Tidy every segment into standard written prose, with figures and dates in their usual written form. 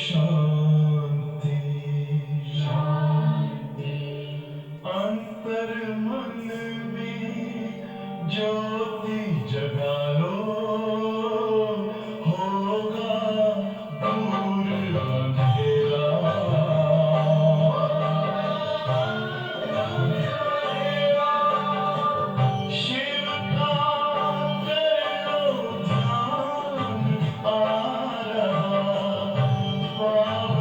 शांति अंतर मन में ज्योति जगा लो, होगा दूर अंधेरा। शिव का कर लो ध्यान, आ रहा बाबा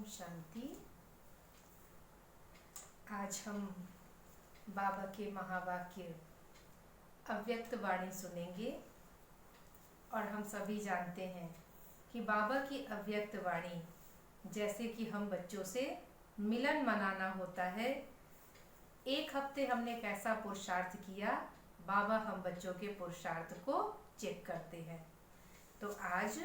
शांति। आज हम बाबा के महावाक्य अव्यक्त वाणी सुनेंगे और हम सभी जानते हैं कि बाबा की अव्यक्त वाणी जैसे कि हम बच्चों से मिलन मनाना होता है। एक हफ्ते हमने कैसा पुरुषार्थ किया, बाबा हम बच्चों के पुरुषार्थ को चेक करते हैं। तो आज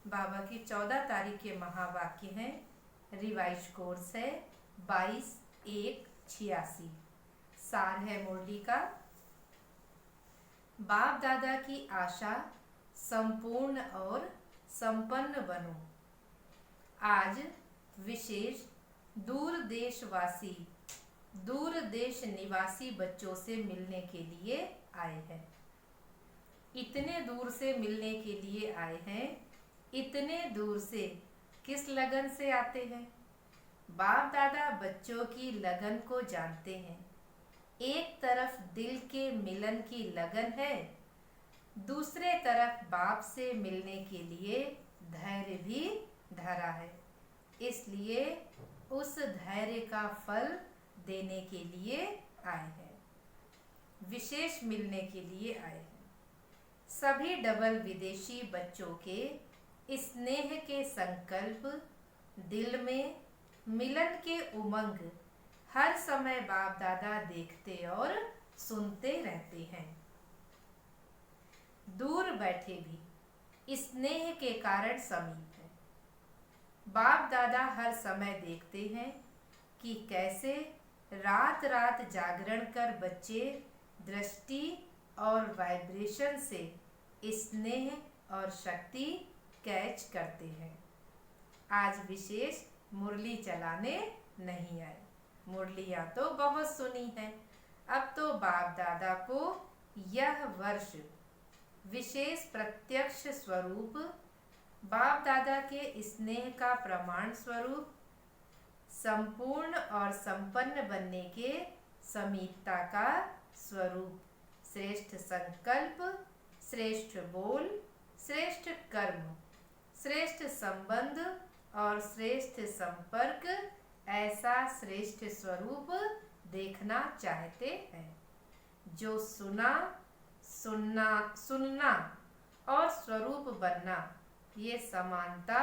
बाबा की 14 तारीख के महावाक्य हैं। रिवाइज कोर्स है 22/1/86। सार है मुरली का, बाप दादा की आशा संपूर्ण और संपन्न बनो। आज विशेष दूर देश निवासी बच्चों से मिलने के लिए आए हैं। इतने दूर से मिलने के लिए आए हैं। इतने दूर से किस लगन से आते हैं? बाप दादा बच्चों की लगन को जानते हैं। एक तरफ दिल के मिलन की लगन है, दूसरे तरफ बाप से मिलने के लिए धैर्य भी धरा है। इसलिए उस धैर्य का फल देने के लिए आए हैं, विशेष मिलने के लिए आए हैं। सभी डबल विदेशी बच्चों के स्नेह के संकल्प, दिल में मिलन के उमंग हर समय बाप दादा देखते और सुनते रहते हैं। दूर बैठे भी स्नेह के कारण समीप है। बाप दादा हर समय देखते हैं कि कैसे रात रात जागरण कर बच्चे दृष्टि और वाइब्रेशन से स्नेह और शक्ति कैच करते हैं। आज विशेष मुरली चलाने नहीं आए। मुरलियाँ तो बहुत सुनी हैं। अब तो बाप दादा को यह वर्ष विशेष प्रत्यक्ष स्वरूप, बाप दादा के स्नेह का प्रमाण स्वरूप, संपूर्ण और संपन्न बनने के समीपता का स्वरूप, श्रेष्ठ संकल्प, श्रेष्ठ बोल, श्रेष्ठ कर्म, श्रेष्ठ संबंध और श्रेष्ठ संपर्क, ऐसा श्रेष्ठ स्वरूप देखना चाहते हैं। जो सुनना और स्वरूप बनना, ये समानता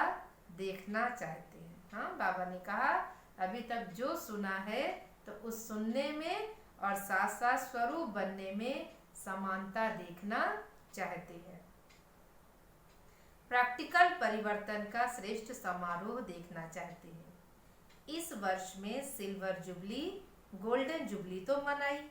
देखना चाहते हैं। हाँ, बाबा ने कहा अभी तक जो सुना है तो उस सुनने में और साथ साथ स्वरूप बनने में समानता देखना चाहते हैं। प्रैक्टिकल परिवर्तन का श्रेष्ठ समारोह देखना चाहते हैं। इस वर्ष में सिल्वर जुबली, गोल्डन जुबली तो मनाई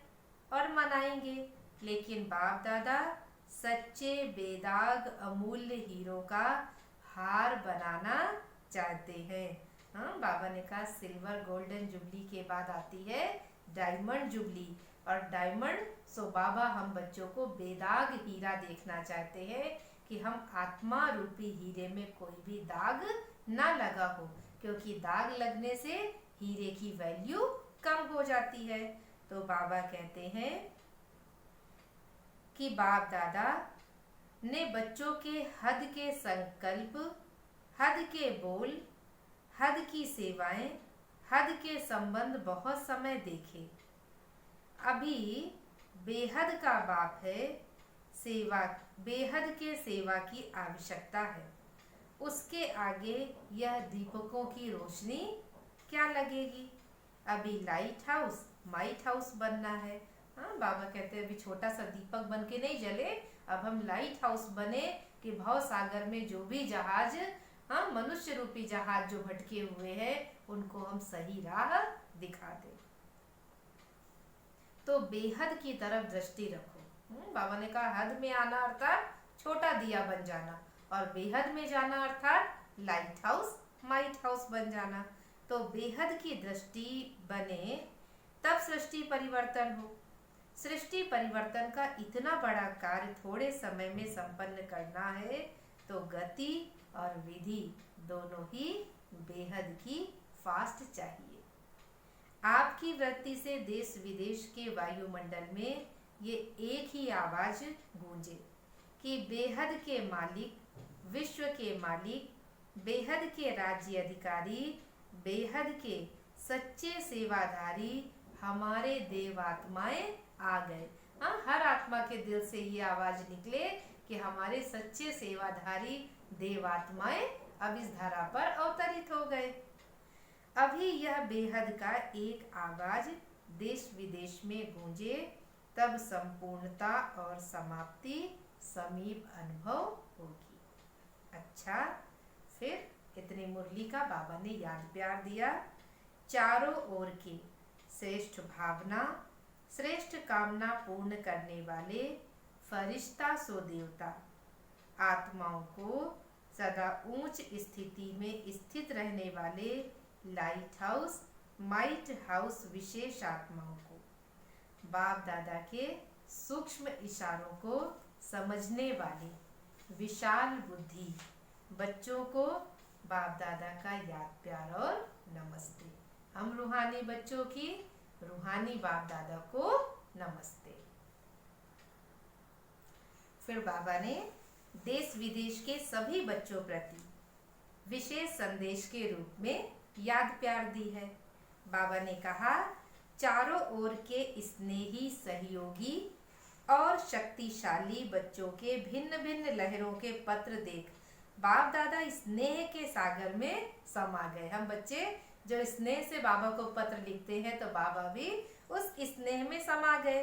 और मनाएंगे, लेकिन बाप दादा सच्चे बेदाग अमूल्य हीरो का हार बनाना चाहते हैं। हाँ, बाबा ने कहा सिल्वर गोल्डन जुबली के बाद आती है डायमंड जुबली, और डायमंड सो बाबा हम बच्चों को बेदाग हीरा देखना चाहते हैं कि हम आत्मा रूपी हीरे में कोई भी दाग ना लगा हो, क्योंकि दाग लगने से हीरे की वैल्यू कम हो जाती है। तो बाबा कहते हैं कि बाप दादा ने बच्चों के हद के संकल्प, हद के बोल, हद की सेवाएं, हद के संबंध बहुत समय देखे। अभी बेहद का बाप है, सेवा, बेहद के सेवा की आवश्यकता है। उसके आगे यह दीपकों की रोशनी क्या लगेगी? अभी लाइट हाउस, माइट हाउस बनना है। हाँ, बाबा कहते हैं अभी छोटा सा दीपक बन के नहीं जले, अब हम लाइट हाउस बने कि भव सागर में जो भी जहाज, हाँ, मनुष्य रूपी जहाज जो भटके हुए हैं, उनको हम सही राह दिखा दें। तो बेहद की तरफ दृष्टि रखो। बाबा ने कहा हद में आना अर्थात छोटा दिया बन जाना, और बेहद में जाना अर्थात लाइट हाउस, माइट हाउस बन जाना। तो बेहद की दृष्टि बने तब सृष्टि परिवर्तन हो। सृष्टि परिवर्तन का इतना बड़ा कार्य थोड़े समय में संपन्न करना है, तो गति और विधि दोनों ही बेहद की फास्ट चाहिए। आपकी वृत्ति से देश विदेश के वायुमंडल में ये एक ही आवाज गूंजे कि बेहद के मालिक, विश्व के मालिक, बेहद के राज्य अधिकारी बेहद के सच्चे सेवाधारी हमारे देवात्माएं आ गए। हाँ, हर आत्मा के दिल से ये आवाज निकले कि हमारे सच्चे सेवाधारी देवात्माएं अब इस धरा पर अवतरित हो गए। अभी यह बेहद का एक आवाज देश विदेश में गूंजे, तब संपूर्णता और समाप्ति समीप अनुभव होगी। अच्छा, फिर इतनी मुरली का बाबा ने याद प्यार दिया। चारों ओर की श्रेष्ठ भावना, श्रेष्ठ कामना पूर्ण करने वाले फरिश्ता सो देवता आत्माओं को सदा ऊंच स्थिति में स्थित रहने वाले लाइट हाउस, माइट हाउस विशेष आत्माओं को बाप दादा के सूक्ष्म इशारों को समझने वाले विशाल बुद्धि बच्चों को बाप दादा का याद प्यार और नमस्ते। हम रूहानी बच्चों की रूहानी बाप दादा को नमस्ते। फिर बाबा ने देश विदेश के सभी बच्चों प्रति विशेष संदेश के रूप में याद प्यार दी है। बाबा ने कहा, चारों ओर के स्नेही, सहयोगी और शक्तिशाली बच्चों के भिन्न भिन्न लहरों के पत्र देख बाप दादा स्नेह के सागर में समा गए। हम बच्चे जो स्नेह से बाबा को पत्र लिखते हैं तो बाबा भी उस स्नेह में समा गए।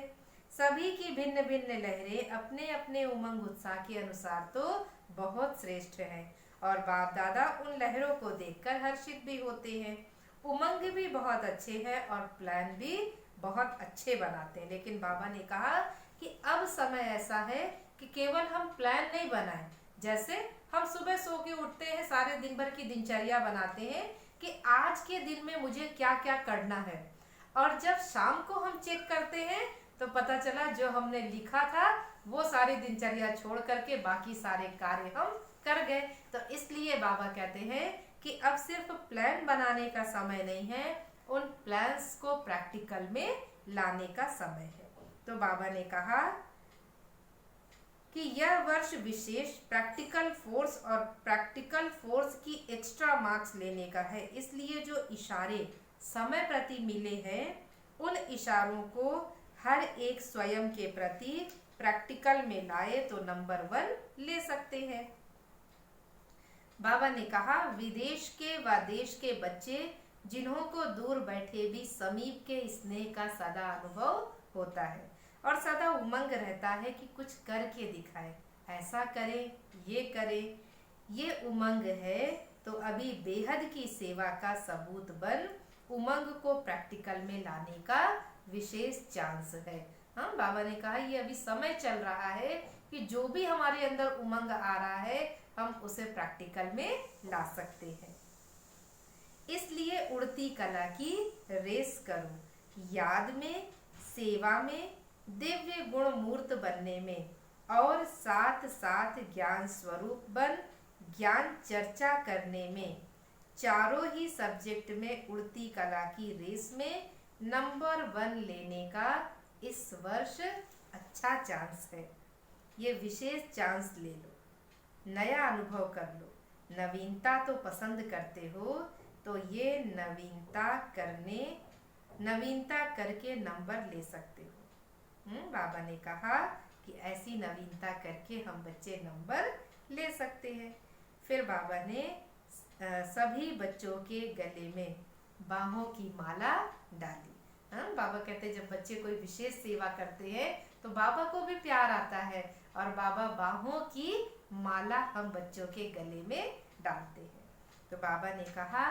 सभी की भिन्न भिन्न लहरें अपने अपने उमंग उत्साह के अनुसार तो बहुत श्रेष्ठ हैं और बाप दादा उन लहरों को देखकर हर्षित भी होते हैं। उमंग भी बहुत अच्छे हैं और प्लान भी बहुत अच्छे बनाते हैं। लेकिन बाबा ने कहा कि अब समय ऐसा है कि केवल हम प्लान नहीं बनाएं। जैसे हम सुबह सो के उठते हैं, सारे दिन भर की दिनचर्या बनाते हैं कि आज के दिन में मुझे क्या क्या करना है, और जब शाम को हम चेक करते हैं तो पता चला जो हमने लिखा था वो सारी दिनचर्या छोड़ करके बाकी सारे कार्य हम कर गए। तो इसलिए बाबा कहते हैं कि अब सिर्फ प्लान बनाने का समय नहीं है, उन प्लान्स को प्रैक्टिकल में लाने का समय है। तो बाबा ने कहा कि यह वर्ष विशेष प्रैक्टिकल फोर्स और प्रैक्टिकल फोर्स की एक्स्ट्रा मार्क्स लेने का है। इसलिए जो इशारे समय प्रति मिले हैं उन इशारों को हर एक स्वयं के प्रति प्रैक्टिकल में लाए तो नंबर 1 ले सकते हैं। बाबा ने कहा, विदेश के व देश के बच्चे जिन्हों को दूर बैठे भी समीप के स्नेह का सदा अनुभव होता है और सदा उमंग रहता है कि कुछ करके दिखाए, ऐसा करें, ये करें, ये उमंग है तो अभी बेहद की सेवा का सबूत बन उमंग को प्रैक्टिकल में लाने का विशेष चांस है। हाँ, बाबा ने कहा ये अभी समय चल रहा है कि जो भी हमारे अंदर उमंग आ रहा है हम उसे प्रैक्टिकल में ला सकते हैं। इसलिए उड़ती कला की रेस करो, याद में, सेवा में, दिव्य गुण मूर्त बनने में और साथ साथ ज्ञान स्वरूप बन ज्ञान चर्चा करने में, चारों ही सब्जेक्ट में उड़ती कला की रेस में नंबर 1 लेने का इस वर्ष अच्छा चांस है। ये विशेष चांस ले लो, नया अनुभव कर लो। नवीनता तो पसंद करते हो तो ये नवीनता करके नंबर ले सकते हो। बाबा ने कहा कि ऐसी नवीनता करके हम बच्चे नंबर ले सकते हैं। फिर बाबा ने सभी बच्चों के गले में बाहों की माला डाली। बाबा कहते हैं जब बच्चे कोई विशेष सेवा करते हैं तो बाबा को भी प्यार आता है और बाबा बाहों की माला हम बच्चों के गले में डालते हैं। तो बाबा ने कहा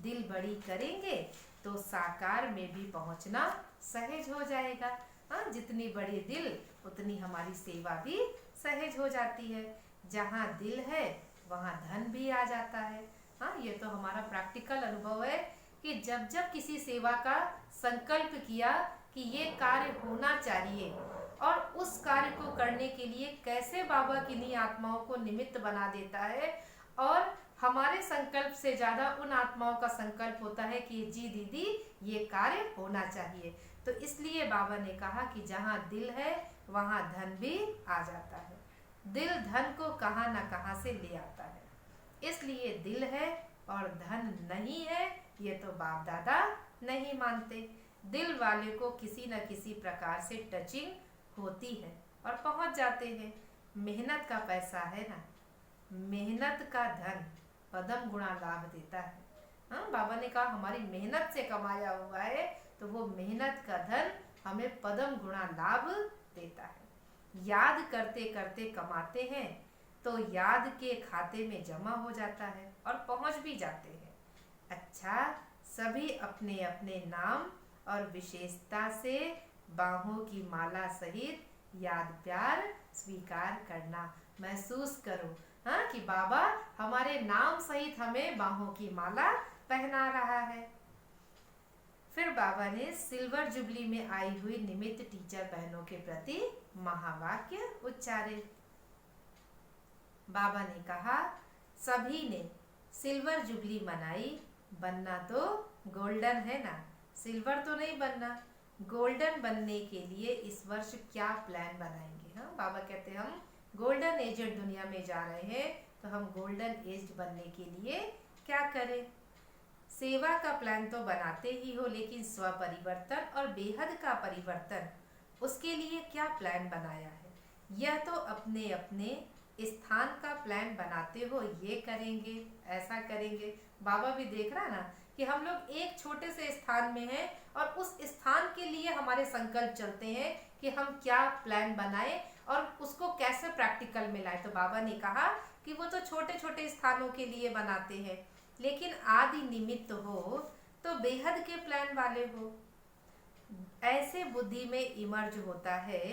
दिल बड़ी करेंगे तो साकार में भी पहुंचना सहज हो जाएगा। जितनी बड़ी दिल उतनी हमारी सेवा भी सहज हो जाती है। जहाँ दिल है वहाँ धन भी आ जाता है। ये तो हमारा प्रैक्टिकल अनुभव है कि जब जब किसी सेवा का संकल्प किया कि ये कार्य होना चाहिए और उस कार्य को करने के लिए कैसे बाबा किन्हीं आत्माओं को निमित्त बना देता है, और हमारे संकल्प से ज़्यादा उन आत्माओं का संकल्प होता है कि जी दीदी ये कार्य होना चाहिए। तो इसलिए बाबा ने कहा कि जहाँ दिल है वहाँ धन भी आ जाता है। दिल धन को कहाँ न कहाँ से ले आता है। इसलिए दिल है और धन नहीं है ये तो बाप दादा नहीं मानते। दिल वाले को किसी न किसी प्रकार से टचिंग होती है और पहुंच जाते हैं। मेहनत का पैसा है ना, मेहनत का धन पदम गुणा लाभ देता है। हाँ, बाबा ने कहा हमारी मेहनत से कमाया हुआ है तो वो मेहनत का धन हमें पदम गुणा लाभ देता है। याद करते करते कमाते हैं तो याद के खाते में जमा हो जाता है और पहुंच भी जाते हैं। अच्छा, सभी अपने अपने नाम और विशेषता से बाहों की माला सहित याद प्यार स्वीकार करना। महसूस करो हाँ कि बाबा हमारे नाम सहित हमें बाहों की माला पहना रहा है। फिर बाबा ने सिल्वर जुबली में आई हुई निमित्त टीचर बहनों के प्रति महावाक्य उच्चारे। बाबा ने कहा सभी ने सिल्वर जुबली मनाई, बनना तो गोल्डन है ना, सिल्वर तो नहीं बनना। गोल्डन बनने के लिए इस वर्ष क्या प्लान बनाएंगे? हाँ, बाबा कहते हम गोल्डन एजेड दुनिया में जा रहे हैं तो हम गोल्डन एज्ड बनने के लिए क्या करें? सेवा का प्लान तो बनाते ही हो, लेकिन स्व परिवर्तन और बेहद का परिवर्तन, उसके लिए क्या प्लान बनाया है? यह तो अपने अपने स्थान का प्लान बनाते हो, ये करेंगे, ऐसा करेंगे। बाबा भी देख रहा ना कि हम लोग एक छोटे से स्थान में हैं और उस स्थान के लिए हमारे संकल्प चलते हैं कि हम क्या प्लान बनाएं और उसको कैसे प्रैक्टिकल में लाए। तो बाबा ने कहा कि वो तो छोटे छोटे स्थानों के लिए बनाते हैं, लेकिन आदि निमित्त हो तो बेहद के प्लान वाले हो। ऐसे बुद्धि में इमर्ज होता है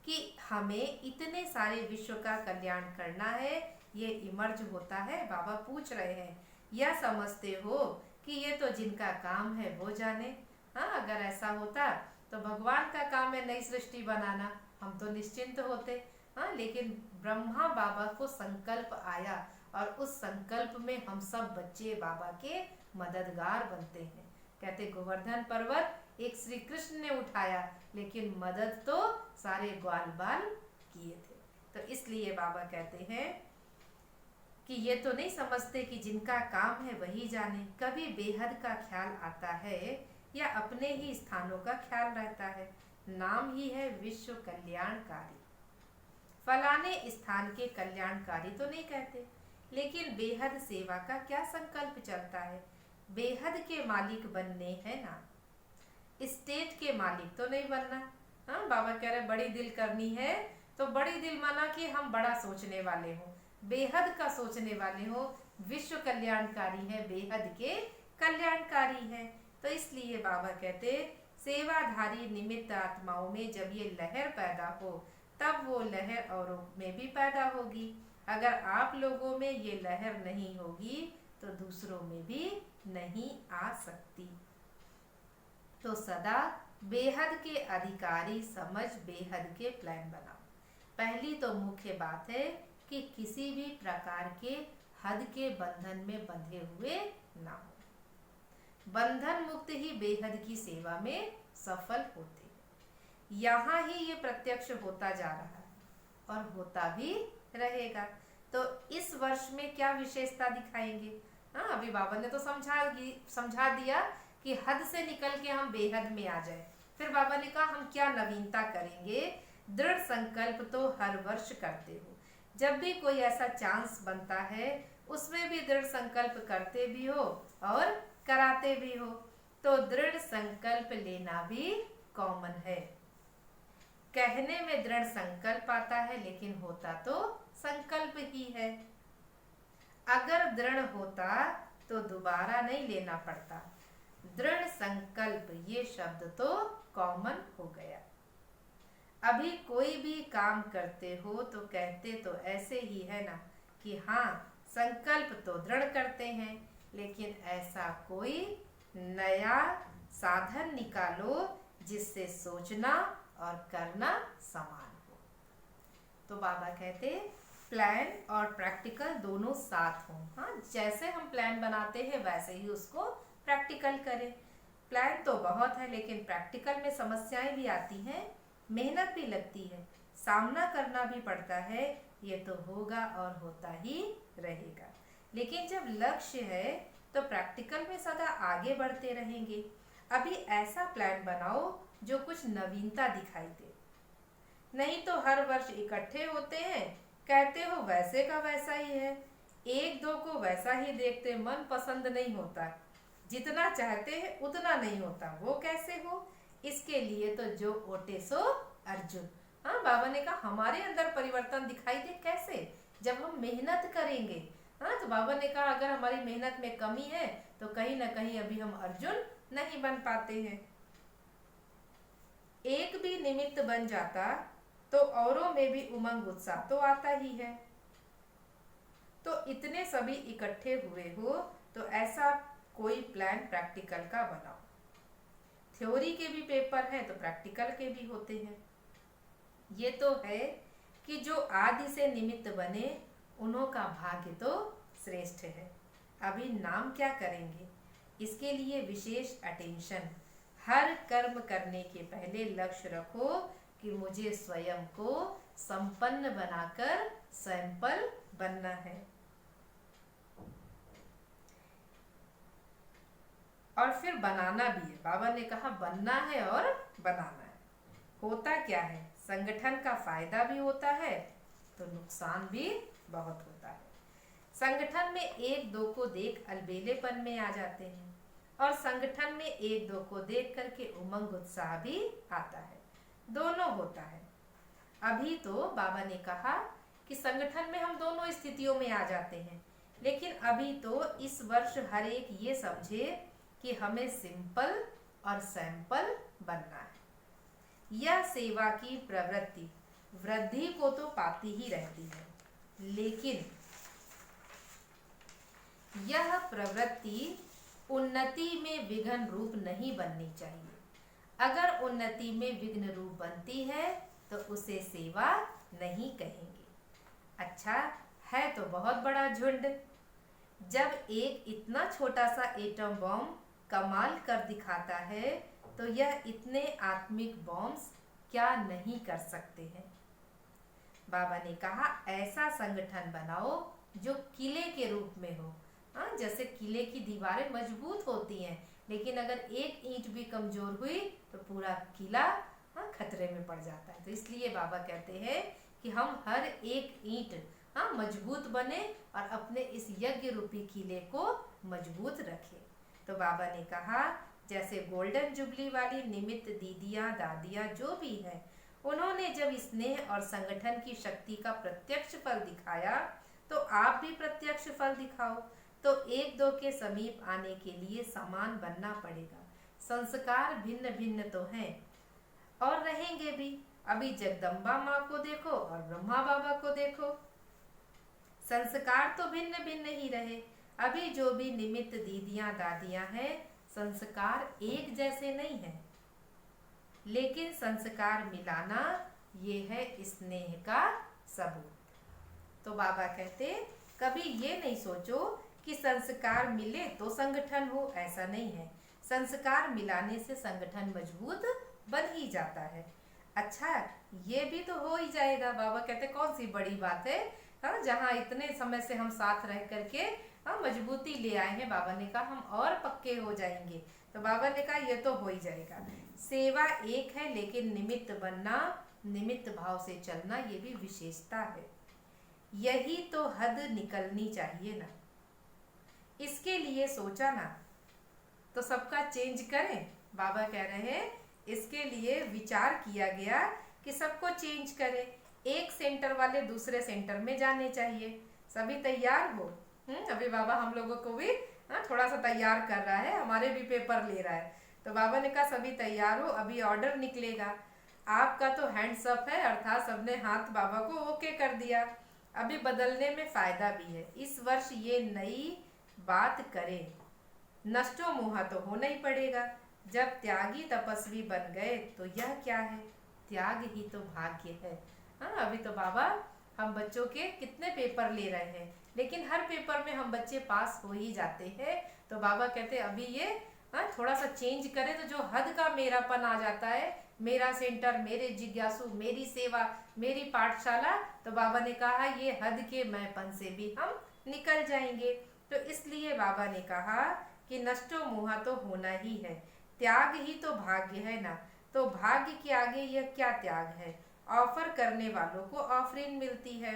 कि हमें इतने सारे विश्व का कल्याण करना है, ये इमर्ज होता है। बाबा पूछ रहे हैं या समझते हो कि ये तो जिनका काम है वो जाने। हाँ, अगर ऐसा होता तो भगवान का काम है नई सृष्टि बनाना, हम तो निश्चिंत होते। हाँ, लेकिन ब्रह्मा बाबा को संकल्प आया और उस संकल्प में हम सब बच्चे बाबा के मददगार बनते हैं। कहते गोवर्धन पर्वत एक श्री कृष्ण ने उठाया, लेकिन मदद तो सारे ग्वाल बाल किए थे। तो इसलिए बाबा कहते हैं कि ये तो नहीं समझते कि जिनका काम है वही जाने। कभी बेहद का ख्याल आता है या अपने ही स्थानों का ख्याल रहता है। नाम ही है विश्व कल्याणकारी। फलाने स्थान के कल्याणकारी तो नहीं कहते, लेकिन बेहद सेवा का क्या संकल्प चलता है? बेहद के मालिक बनने है ना, स्टेट के मालिक तो नहीं बनना। हाँ, बाबा कह रहे बड़ी दिल करनी है तो बड़ी दिल माना कि हम बड़ा सोचने वाले हो, बेहद का सोचने वाले हो। विश्व कल्याणकारी है, बेहद के कल्याणकारी है। तो इसलिए बाबा कहते सेवाधारी निमित्त आत्माओं में जब ये लहर पैदा हो तब वो लहर औरों में भी पैदा होगी। अगर आप लोगों में ये लहर नहीं होगी तो दूसरों में भी नहीं आ सकती। तो सदा बेहद के अधिकारी समझ बेहद के प्लान बनाओ। पहली तो मुख्य बात है कि किसी भी प्रकार के हद के बंधन में बंधे हुए ना हो। बंधन मुक्त ही बेहद की सेवा में सफल होते। यहाँ ही ये प्रत्यक्ष होता जा रहा है और होता भी रहेगा। तो इस वर्ष में क्या विशेषता दिखाएंगे? हाँ, अभी बाबा ने तो समझा दिया कि हद से निकल के हम बेहद में आ जाए। फिर बाबा ने कहा हम क्या नवीनता करेंगे? दृढ़ संकल्प तो हर वर्ष करते हो, जब भी कोई ऐसा चांस बनता है उसमें भी दृढ़ संकल्प करते भी हो और कराते भी हो। तो दृढ़ संकल्प लेना भी कॉमन है। कहने में दृढ़ संकल्प आता है, लेकिन होता तो संकल्प ही है। अगर दृढ़ होता तो दोबारा नहीं लेना पड़ता। दृढ़ संकल्प ये शब्द तो कॉमन हो गया। अभी कोई भी काम करते हो तो कहते तो ऐसे ही है ना कि हाँ संकल्प तो दृढ़ करते हैं, लेकिन ऐसा कोई नया साधन निकालो जिससे सोचना और करना समान हो। तो बाबा कहते प्लान और प्रैक्टिकल दोनों साथ हों। हाँ, जैसे हम प्लान बनाते हैं वैसे ही उसको प्रैक्टिकल करें। प्लान तो बहुत है, लेकिन प्रैक्टिकल में समस्याएं भी आती हैं, मेहनत भी लगती है, सामना करना भी पड़ता है। ये तो होगा और होता ही रहेगा। लेकिन जब लक्ष्य है तो प्रैक्टिकल में सदा आगे बढ़ते रहेंगे। अभी ऐसा प्लान बनाओ जो कुछ नवीनता दिखाई दे। नहीं तो हर वर्ष इकट्ठे होते हैं, कहते हो वैसे का वैसा ही है, एक दो को वैसा ही देखते मन पसंद नहीं होता, जितना चाहते हैं उतना नहीं होता, वो कैसे हो? इसके लिए तो जो ओटे सो अर्जुन। हाँ, बाबा ने कहा हमारे अंदर परिवर्तन दिखाई दे कैसे? जब हम मेहनत करेंगे। हाँ, तो बाबा ने कहा अगर हमारी मेहनत में कमी है तो कहीं ना कहीं अभी हम अर्जुन नहीं बन पाते हैं। एक भी निमित्त बन जाता तो औरों में भी उमंग उत्साह तो आता ही है। तो इतने सभी इकट्ठे हुए हो तो ऐसा कोई प्लान प्रैक्टिकल का बनाओ। थ्योरी के भी पेपर हैं तो प्रैक्टिकल के भी होते हैं। ये तो है कि जो आदि से निमित्त बने उन्हों का भाग्य तो श्रेष्ठ है। अभी नाम क्या करेंगे? इसके लिए विशेष अटेंशन। हर कर्म करने के पहले लक्ष्य रखो कि मुझे स्वयं को संपन्न बनाकर सैंपल बनना है। और फिर बनाना भी है। बाबा ने कहा बनना है और बनाना है। होता क्या है? संगठन का फायदा भी होता है तो नुकसान भी बहुत होता है। संगठन में एक दो को देख अलबेलेपन में आ जाते हैं और संगठन में एक दो को देख करके उमंग उत्साह भी आता है, दोनों होता है। अभी तो बाबा ने कहा कि संगठन में हम दोनों स्थितियों में आ जाते हैं, लेकिन अभी तो इस वर्ष हर एक ये समझे कि हमें सिंपल और सैंपल बनना है। यह सेवा की प्रवृत्ति वृद्धि को तो पाती ही रहती है, लेकिन यह प्रवृत्ति उन्नति में विघ्न रूप नहीं बननी चाहिए। अगर उन्नति में विघ्न रूप बनती है तो उसे सेवा नहीं कहेंगे। अच्छा है तो बहुत बड़ा झुंड। जब एक इतना छोटा सा एटम बॉम्ब कमाल कर दिखाता है तो यह इतने आत्मिक बॉम्ब्स क्या नहीं कर सकते हैं। बाबा ने कहा ऐसा संगठन बनाओ जो किले के रूप में हो। हाँ, जैसे किले की दीवारें मजबूत होती हैं, लेकिन अगर एक ईंट भी कमजोर हुई तो पूरा किला खतरे में पड़ जाता है। तो इसलिए बाबा कहते हैं कि हम हर एक ईंट मजबूत बने और अपने इस यज्ञ रूपी किले को मजबूत रखें। तो बाबा ने कहा जैसे गोल्डन जुबली वाली निमित्त दीदियां दादियां जो भी हैं, उन्होंने जब स्नेह और संगठन की शक्ति का प्रत्यक्ष फल दिखाया तो आप भी प्रत्यक्ष फल दिखाओ। तो एक दो के समीप आने के लिए समान बनना पड़ेगा। संस्कार भिन्न भिन्न तो हैं और रहेंगे भी। अभी जगदम्बा माँ को देखो और ब्रह्मा बाबा को देखो, संस्कार तो भिन्न भिन्न ही रहे। अभी जो भी निमित्त दीदियां दादियां हैं, संस्कार एक जैसे नहीं है, लेकिन संस्कार मिलाना ये है स्नेह का सबूत। तो बाबा कहते कभी ये नहीं सोचो कि संस्कार मिले तो संगठन हो, ऐसा नहीं है। संस्कार मिलाने से संगठन मजबूत बन ही जाता है। अच्छा ये भी तो हो ही जाएगा। बाबा कहते कौन सी बड़ी बात है, हाँ, जहाँ इतने समय से हम साथ रह करके मजबूती ले आए हैं। बाबा ने कहा हम और पक्के हो जाएंगे। तो बाबा ने कहा ये तो हो ही जाएगा। सेवा एक है, लेकिन निमित्त बनना, निमित्त भाव से चलना ये भी विशेषता है। यही तो हद निकलनी चाहिए ना। इसके लिए सोचा ना तो सबका चेंज करें। बाबा कह रहे हैं इसके लिए विचार किया गया कि सबको चेंज करें। एक सेंटर वाले दूसरे सेंटर में जाने चाहिए। सभी तैयार हो? अभी बाबा हम लोगों को भी थोड़ा सा तैयार कर रहा है, हमारे भी पेपर ले रहा है। तो बाबा ने कहा सभी तैयार हो, अभी ऑर्डर निकलेगा। आपका तो हैंड्स अप है, अर्थात सबने हाथ बाबा को ओके कर दिया। अभी बदलने में फायदा भी है। इस वर्ष ये नई बात करें, नष्टो मोहा तो होना ही पड़ेगा। जब त्यागी तपस्वी बन गए तो यह क्या है? त्याग ही तो भाग्य है। अभी तो बाबा हम बच्चों के कितने पेपर ले रहे हैं, लेकिन हर पेपर में हम बच्चे पास हो ही जाते हैं। तो बाबा कहते अभी ये थोड़ा सा चेंज करें तो जो हद का मेरापन आ जाता है, मेरा सेंटर, मेरे जिज्ञासु, मेरी सेवा, मेरी पाठशाला, तो बाबा ने कहा ये हद के मैंपन से भी हम निकल जाएंगे। तो इसलिए बाबा ने कहा कि नष्टो मोहा तो होना ही है, त्याग ही तो भाग्य है ना, तो भाग्य के आगे यह क्या त्याग है। ऑफर करने वालों को ऑफरिंग मिलती है।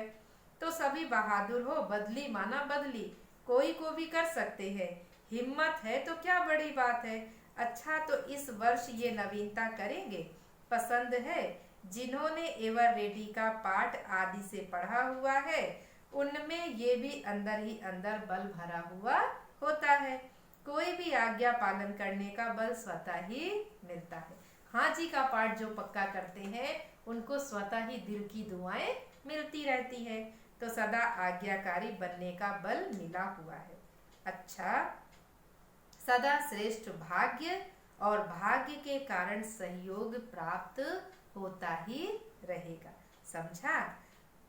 तो सभी बहादुर हो, बदली माना बदली, कोई को भी कर सकते हैं, हिम्मत है तो क्या बड़ी बात है। अच्छा तो इस वर्ष ये नवीनता करेंगे, पसंद है जिन्होंने एवर रेडी का पाठ आदि से पढ़ा हुआ है, उनमें ये भी अंदर ही अंदर बल भरा हुआ होता है। कोई भी आज्ञा पालन करने का बल स्वतः ही मिलता है। हाँ जी का पाठ जो पक्का करते हैं उनको स्वतः ही दिल की दुआएं मिलती रहती है, तो सदा आज्ञाकारी बनने का बल मिला हुआ है। अच्छा, सदा श्रेष्ठ भाग्य और भाग्य के कारण सहयोग प्राप्त होता ही रहेगा। समझा।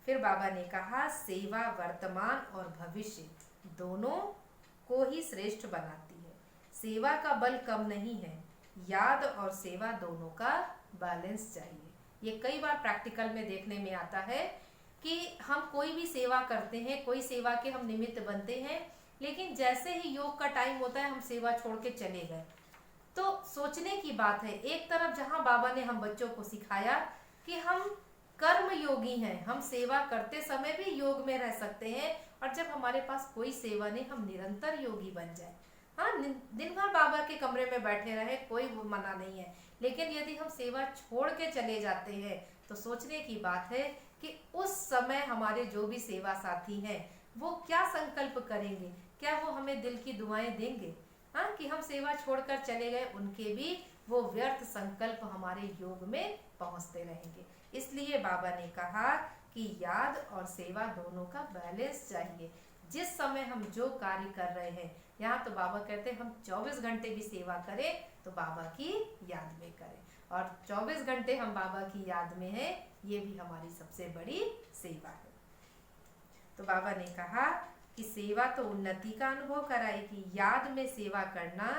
फिर बाबा ने कहा सेवा वर्तमान और भविष्य दोनों को ही श्रेष्ठ बनाती है। सेवा का बल कम नहीं है, याद और सेवा दोनों का बैलेंस चाहिए। ये कई बार प्रैक्टिकल में देखने में आता है कि हम कोई भी सेवा करते हैं, कोई सेवा के हम निमित्त बनते हैं, लेकिन जैसे ही योग का टाइम होता है हम सेवा छोड़ के चले गए। तो सोचने की बात है, एक तरफ जहाँ बाबा ने हम बच्चों को सिखाया कि हम कर्म योगी हैं, हम सेवा करते समय भी योग में रह सकते हैं, और जब हमारे पास कोई सेवा नहीं हम निरंतर योगी बन जाए। हाँ, दिन भर बाबा के कमरे में बैठे रहे, कोई वो मना नहीं है, लेकिन यदि हम सेवा छोड़ के चले जाते हैं तो सोचने की बात है कि उस समय हमारे जो भी सेवा साथी हैं वो क्या संकल्प करेंगे, क्या वो हमें दिल की दुआएं देंगे। हाँ, कि हम सेवा छोड़कर चले गए, उनके भी वो व्यर्थ संकल्प हमारे योग में पहुंचते रहेंगे। इसलिए बाबा ने कहा कि याद और सेवा दोनों का बैलेंस चाहिए। जिस समय हम जो कार्य कर रहे हैं, यहाँ तो बाबा कहते हैं हम 24 घंटे भी सेवा करें तो बाबा की याद में करें, और 24 घंटे हम बाबा की याद में हैं, ये भी हमारी सबसे बड़ी सेवा है। तो बाबा ने कहा कि सेवा तो उन्नति का अनुभव कराएगी, याद में सेवा करना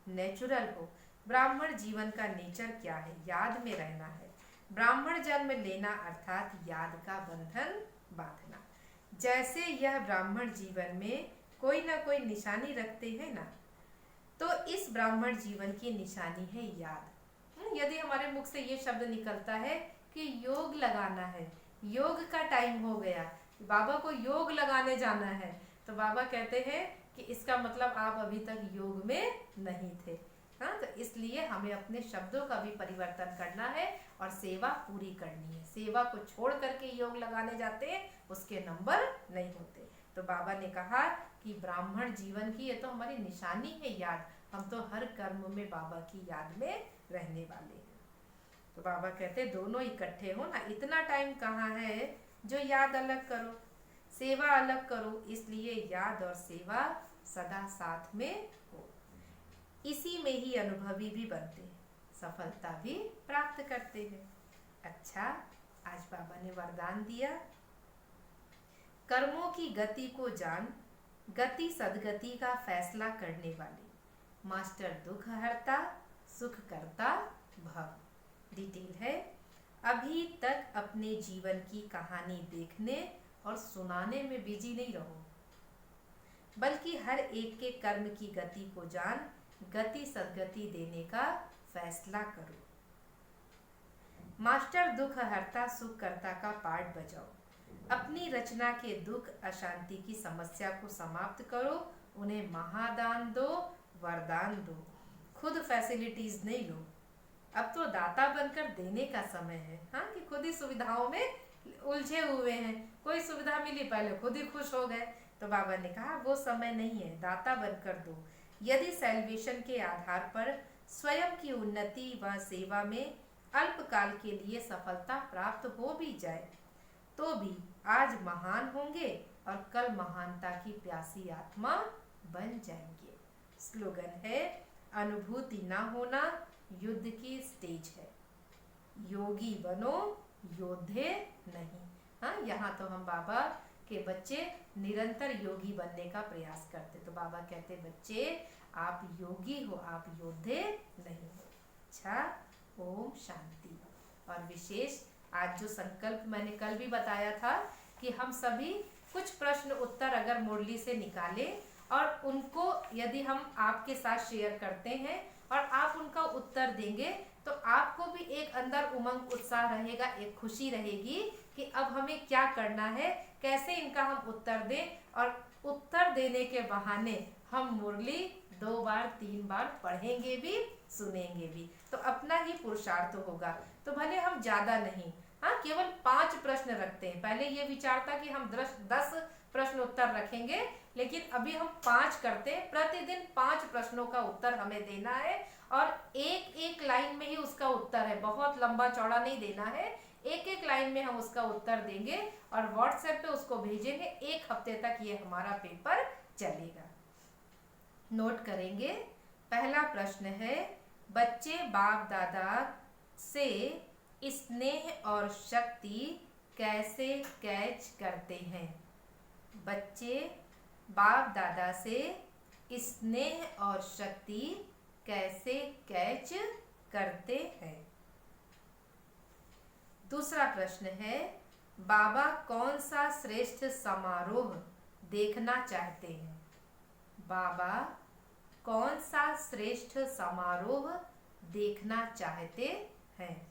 नेचुरल हो। ब्राह्मण जीवन का नेचर क्या है? याद में रहना है। ब्राह्मण जन्म लेना अर्थात याद का बंधन बांधना। जैसे यह ब्राह्मण जीवन में कोई ना कोई निशानी रखते हैं ना, तो इस ब्राह्मण जीवन की निशानी है याद। यदि हमारे मुख से ये शब्द निकलता है कि योग लगाना है, योग का टाइम हो गया, बाबा को योग लगाने जाना है, तो बाबा कहते हैं कि इसका मतलब आप अभी तक योग में नहीं थे। हाँ, तो इसलिए हमें अपने शब्दों का भी परिवर्तन करना है और सेवा पूरी करनी है। सेवा को छोड़ करके योग लगाने जाते हैं, उसके नंबर नहीं होते। तो बाबा ने कहा कि ब्राह्मण जीवन की ये तो हमारी निशानी है याद, हम तो हर कर्म में बाबा की याद में रहने वाले हैं। तो बाबा कहते दोनों इकट्ठे हो ना, इतना टाइम कहाँ है जो याद अलग करो, सेवा अलग करो। इसलिए याद और सेवा सदा साथ में हो, इसी में ही अनुभवी भी बनते हैं, सफलता भी प्राप्त करते हैं। अच्छा, आज बाबा ने वरदान दिया, कर्मों की गति को जान, गति सदगति का फैसला करने वाले, मास्टर दुख हरता सुख करता भव। डिटेल है, अभी तक अपने जीवन की कहानी देखने और सुनाने में बिजी नहीं रहो, बल्कि हर एक के कर्म की गति को जान, गति सदगति देने का फैसला करो। मास्टर दुख हरता सुख करता का पाठ बजाओ, अपनी रचना के दुख अशांति की समस्या को समाप्त करो, उन्हें महादान दो, वरदान दो, खुद फैसिलिटीज नहीं लो। अब तो दाता बनकर देने का समय है। हाँ, कि खुद ही सुविधाओं में उलझे हुए हैं, कोई सुविधा मिली पहले खुद ही खुश हो गए। तो बाबा ने कहा वो समय नहीं है, दाता बनकर दो। यदि सैल्वेशन के आधार पर स्वयं की उन्नति व सेवा में अल्पकाल के लिए सफलता प्राप्त हो भी जाए, तो भी आज महान होंगे और कल महानता की प्यासी आत्मा बन जाएंगे। स्लोगन है, अनुभूति ना होना युद्ध की स्टेज है, योगी बनो योद्धे नहीं। हाँ, यहाँ तो हम बाबा के बच्चे निरंतर योगी बनने का प्रयास करते। तो बाबा कहते बच्चे आप योगी हो, आप योद्धे नहीं हो। अच्छा, ओम शांति। और विशेष आज जो संकल्प मैंने कल भी बताया था कि हम सभी कुछ प्रश्न उत्तर अगर मुरली से निकालें और उनको यदि हम आपके साथ शेयर करते हैं और आप उनका उत्तर देंगे तो आपको भी एक अंदर उमंग उत्साह रहेगा, एक खुशी रहेगी कि अब हमें क्या करना है, कैसे इनका हम उत्तर दें। और उत्तर देने के बहाने हम मुरली 2 बार 3 बार पढ़ेंगे भी, सुनेंगे भी, तो अपना ही पुरुषार्थ होगा। तो भले हम ज्यादा नहीं, हाँ, केवल 5 प्रश्न रखते हैं। पहले ये विचार था कि हम 10 प्रश्न उत्तर रखेंगे, लेकिन अभी हम 5 करते हैं। प्रतिदिन 5 प्रश्नों का उत्तर हमें देना है और एक एक लाइन में ही उसका उत्तर है, बहुत लंबा चौड़ा नहीं देना है। एक एक लाइन में हम उसका उत्तर देंगे और व्हाट्सएप पे उसको भेजेंगे। 1 हफ्ते तक ये हमारा पेपर चलेगा। नोट करेंगे। पहला प्रश्न है, बच्चे बाप दादा से स्नेह और शक्ति कैसे कैच करते हैं? बच्चे बाप दादा से स्नेह और शक्ति कैसे कैच करते हैं? दूसरा प्रश्न है, बाबा कौन सा श्रेष्ठ समारोह देखना चाहते हैं? बाबा कौन सा श्रेष्ठ समारोह देखना चाहते हैं?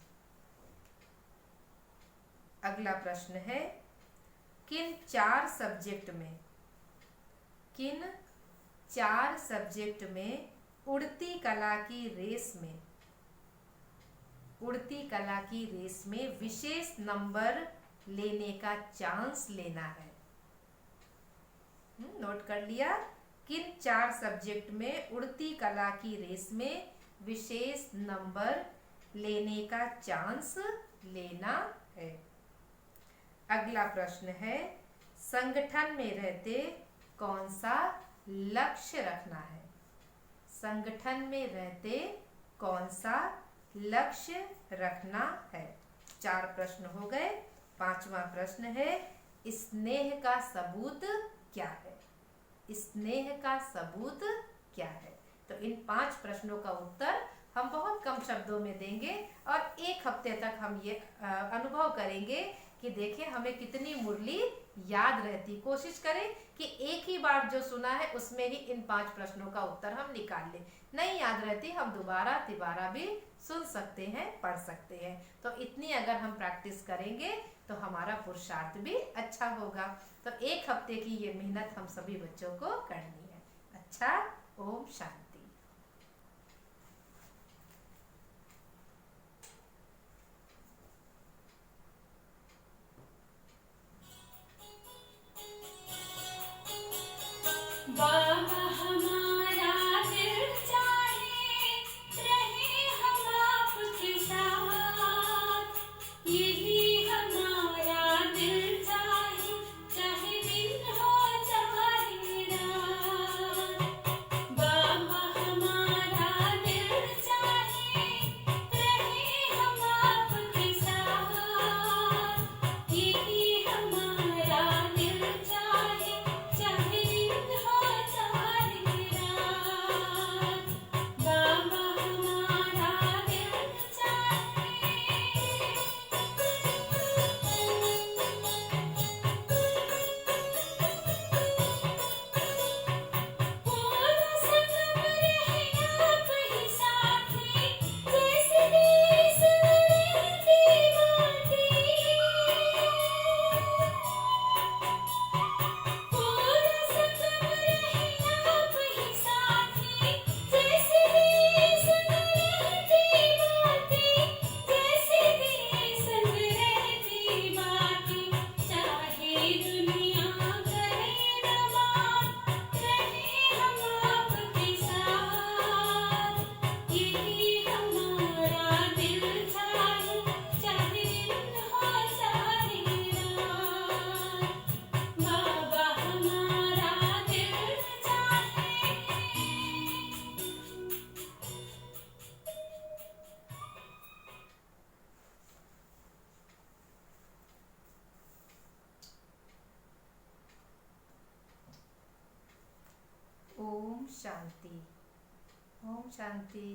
अगला प्रश्न है, किन 4 सब्जेक्ट में उड़ती कला की रेस में विशेष नंबर लेने का चांस लेना है? नोट कर लिया। किन 4 सब्जेक्ट में उड़ती कला की रेस में विशेष नंबर लेने का चांस लेना है? अगला प्रश्न है, संगठन में रहते कौन सा लक्ष्य रखना है? संगठन में रहते कौन सा लक्ष्य रखना है? 4 प्रश्न हो गए। 5वां प्रश्न है, स्नेह का सबूत क्या है? स्नेह का सबूत क्या है? तो इन 5 प्रश्नों का उत्तर हम बहुत कम शब्दों में देंगे और 1 हफ्ते तक हम ये अनुभव करेंगे कि देखिए हमें कितनी मुरली याद रहती। कोशिश करें कि एक ही बार जो सुना है उसमें ही इन 5 प्रश्नों का उत्तर हम निकाल लें। नहीं याद रहती, हम दोबारा तिबारा भी सुन सकते हैं, पढ़ सकते हैं। तो इतनी अगर हम प्रैक्टिस करेंगे तो हमारा पुरुषार्थ भी अच्छा होगा। तो 1 हफ्ते की ये मेहनत हम सभी बच्चों को करनी है। अच्छा, ओम शांति। बाबा हमारा दिल चाहे रहे हम आपके साथ, यही हमारा दिल चाहे, चाहे दिन हो चाहे रात। बाबा हमारा दिल चाहे रहे हम आपके साथ, यही हमारा दिल चाहे, चाहे दिन हो चाहे रात। बाबा हमारा दिल चाहे। पूरा संगम रहे आप ही साथी, जैसे देश रहती माटी। पूरा संगम रहे आप ही साथी, जैसे देश रहती माटी, जैसे देश रहती माटी। चाहे दुनिया करे नवाब, रहे हम आपके साथ, यही हमारा दिल चाहे, चाहे दिन हो चाहे रात। बाबा हमारा दिल चाहे। ओम शांति। ओम शांति।